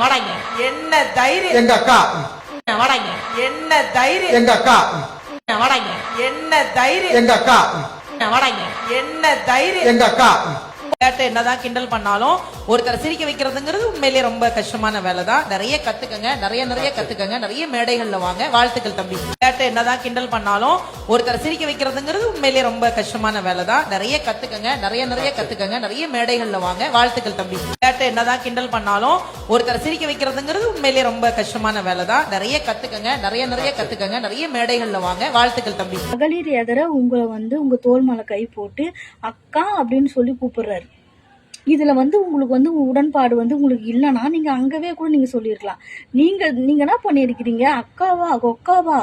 வாடாங்க. என்ன தைரியம் எங்க அக்கா வாடாங்க. என்ன தைரியம் எங்க அக்கா வாடாங்க. என்ன தைரியம் எங்க அக்கா வாடாங்க. என்ன தைரியம் எங்க அக்கா விளையாட்டு என்னதான் கிண்டல் பண்ணாலும் ஒருத்தரை சிரிக்க வைக்கிறதுங்கிறது உண்மையிலேயே ரொம்ப கஷ்டமான வேலை தான். நிறைய கத்துக்கங்க, நிறைய கத்துக்கங்க, நிறைய மேடைகள்ல வாங்க. வாழ்த்துக்கள் தம்பி. விளையாட்டு என்னதான் கிண்டல் பண்ணாலும் ஒருத்தரை சிரிக்க வைக்கிறதுங்கிறது உண்மையிலேயே ரொம்ப கஷ்டமான வேலை தான். நிறைய கத்துக்கங்க, நிறைய கத்துக்கங்க, நிறைய மேடைகள்ல வாங்க. வாழ்த்துக்கள் தம்பி. விளையாட்டு என்னதான் கிண்டல் பண்ணாலும் ஒருத்தரை சிரிக்க வைக்கிறதுங்கிறது உண்மையிலேயே ரொம்ப கஷ்டமான வேலை தான். நிறைய கத்துக்கங்க, நிறைய கத்துக்கங்க, நிறைய மேடைகள்ல வாங்க. வாழ்த்துக்கள் தம்பி. மகளிர் எதிர உங்களை உங்க தோல் மேல கை போட்டு அக்கா அப்படின்னு சொல்லி கூப்பிடுறாரு. இதுல உங்களுக்கு உடன்பாடு உங்களுக்கு இல்லைன்னா நீங்க அங்கவே கூட நீங்க சொல்லிருக்கலாம். நீங்க என்ன பண்ணிருக்கிறீங்க, அக்காவா கொக்காவா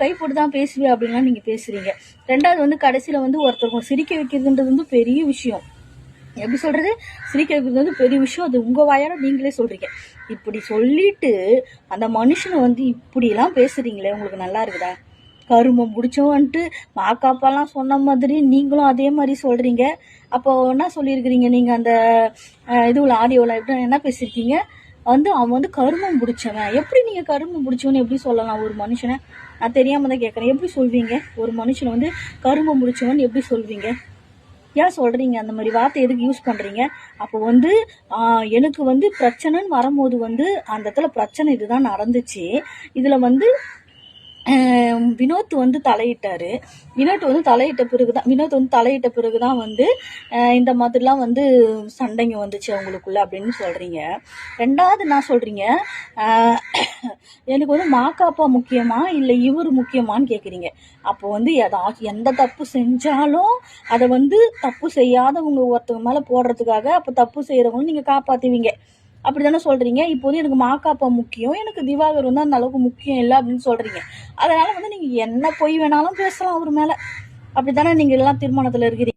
கை போட்டு தான் பேசுவே அப்படின்லாம் நீங்க பேசுறீங்க. ரெண்டாவது கடைசியில ஒருத்தருக்கு சிரிக்க வைக்கிறதுன்றது பெரிய விஷயம். எப்படி சொல்றது, சிரிக்க வைக்கிறது பெரிய விஷயம். அது உங்க வாயால நீங்களே சொல்றீங்க. இப்படி சொல்லிட்டு அந்த மனுஷனை இப்படி எல்லாம் பேசுறீங்களே, உங்களுக்கு நல்லா இருக்குதா? கருமம் முடிச்சோன்ட்டு மாக்காப்பாலாம் சொன்ன மாதிரி நீங்களும் அதே மாதிரி சொல்றீங்க. அப்போ என்ன சொல்லியிருக்கிறீங்க நீங்க அந்த இதுல ஆடியோல என்ன பேசியிருக்கீங்க, அவன் கருமம் பிடிச்சவன். எப்படி நீங்க கருமம் பிடிச்சவன்னு எப்படி சொல்லலாம் ஒரு மனுஷனை? நான் தெரியாம தான் கேட்கறேன். எப்படி சொல்வீங்க ஒரு மனுஷனை கருமம் முடிச்சவன் எப்படி சொல்வீங்க? ஏன் சொல்றீங்க அந்த மாதிரி வார்த்தை எதுக்கு யூஸ் பண்றீங்க? அப்போ எனக்கு பிரச்சனைன்னு வரும்போது அந்த இடத்துல பிரச்சனை இதுதான் நடந்துச்சு. இதுல வினோத் தலையிட்டாரு. வினோத் தலையிட்ட பிறகுதான் இந்த மாதிரிலாம் சண்டைங்க வந்துச்சு அவங்களுக்குள்ள அப்படின்னு சொல்றீங்க. ரெண்டாவது நான் சொல்றீங்க, எனக்கு மாக்காப்பா முக்கியமா இல்ல இவரு முக்கியமான்னு கேக்குறீங்க. அப்போ ஏதாச்சும் எந்த தப்பு செஞ்சாலும் அதை தப்பு செய்யாதவங்க ஒருத்தவங்க மேல போடுறதுக்காக அப்ப தப்பு செய்யறவங்களும் நீங்க காப்பாத்துவீங்க. அப்படித்தானே சொல்றீங்க. இப்போ எனக்கு மாக்காப்பா முக்கியம், எனக்கு திவாகர் அந்த அளவுக்கு முக்கியம் இல்லை அப்படின்னு சொல்றீங்க. அதனால நீங்க என்ன பொய் வேணாலும் பேசலாம் அவர் மேல. அப்படித்தானே நீங்க எல்லாம் தீர்மானத்துல இருக்கிறீங்க.